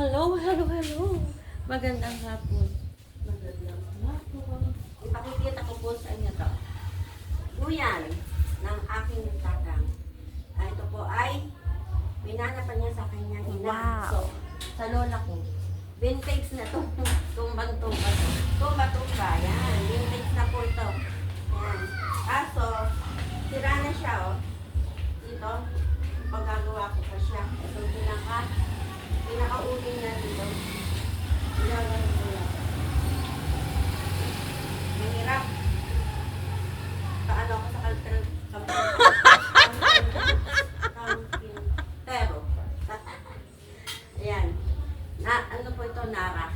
Hello, hello, hello. Magandang hapon. Magandang hapon. Ipakikita ko po sa inyo to. Duyan ng aking tatang. Ito po ay pinanapan niya sa kanyang ina. Wow. So, sa lola ko. Vintage na to. Tumbang-tumba. Tumba-tumba. Yan. Vintage na po ito. Yan. Kaso, sira na siya, oh. Dito, pagkagawa ko pa siya. Ito pinaka-uli na dito. Ilagay ko lang. Mahirap. Paano ako sa pero ayan. Ano po ito? Nara.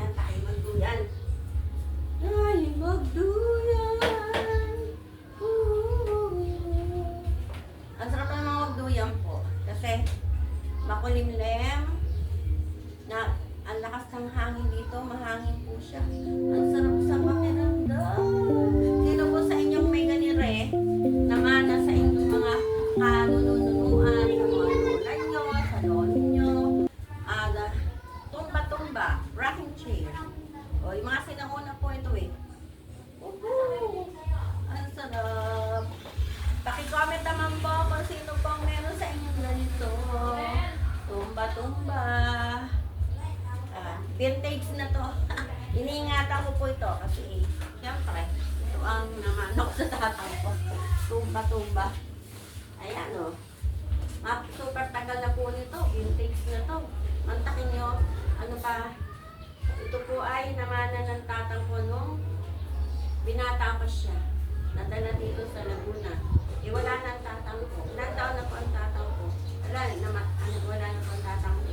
Yan, tayo magduyan. Ay, magduyan. Ang sarap ng mga magduyan po. Kasi makulimlim na ang lakas ng hangin dito. Mahangin po siya. Ang sarap sa pakiramdam. Sino po sa inyong may ganire? Namana sa inyong mga kanununuan, sa mga lola nyo, sa lolo nyo, tumba-tumba, rocking chair. O, yung mga sinauna po ito eh. Woohoo! Ang sarap. Paki-comment naman po kung sino pong meron sa inyong ganito. Tumba-tumba. Vintage na to. Iniingatan ko po ito kasi siyempre, ito ang namanok sa tatang ko. Tumba-tumba. Ayan o. Super tagal na po nito. Vintage na to. Mantakin nyo. Ano pa? Ito po ay namana ng tatang ko nung binata pa siya. Nadala dito sa Laguna. Wala na ang tatang ko. Ilang taon na po ang tatang ko. Wala na po ang tatang ko.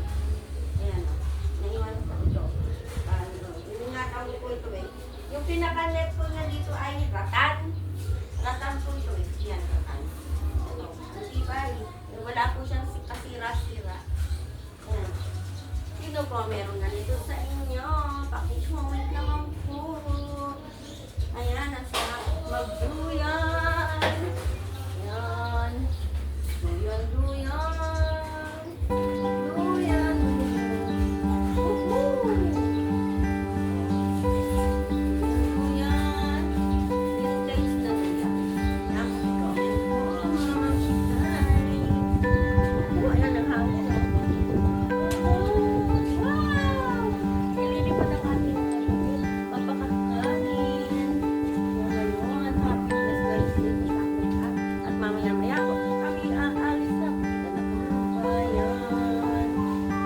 Ayan o. Naiwan ko ito. Iningatan ko po ito eh. Yung pinaka-net ko na dito ay ratan. Ratan po ito eh. Yan, ratan. Ito. Masibay. Wala po siyang kasira-sira. Ayan. Sino po meron na nito sa inyo? Pakicomment naman po. Ayan, ang sarap magduyan. Ayan. Duyan, duyan. Duyan. Woohoo! Duyan. Vintage na duyan. Comment po, mga chikay. Ayan, ang hangin. Wow! Nililipad ang ating papakakanin. Ngayon, happiness guys dito sa akin. At mamaya-maya po, kami aalis na. Kita na po ng bayan.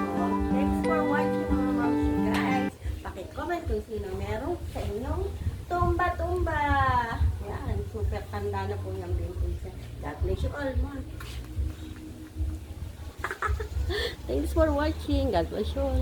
So, thanks for watching mga mamsi guys. Pakicomment kung sino meron sa inyong tumba-tumba. Yan, super tanda na po yung vintage. God bless you all, man. Thanks for watching. God bless you all.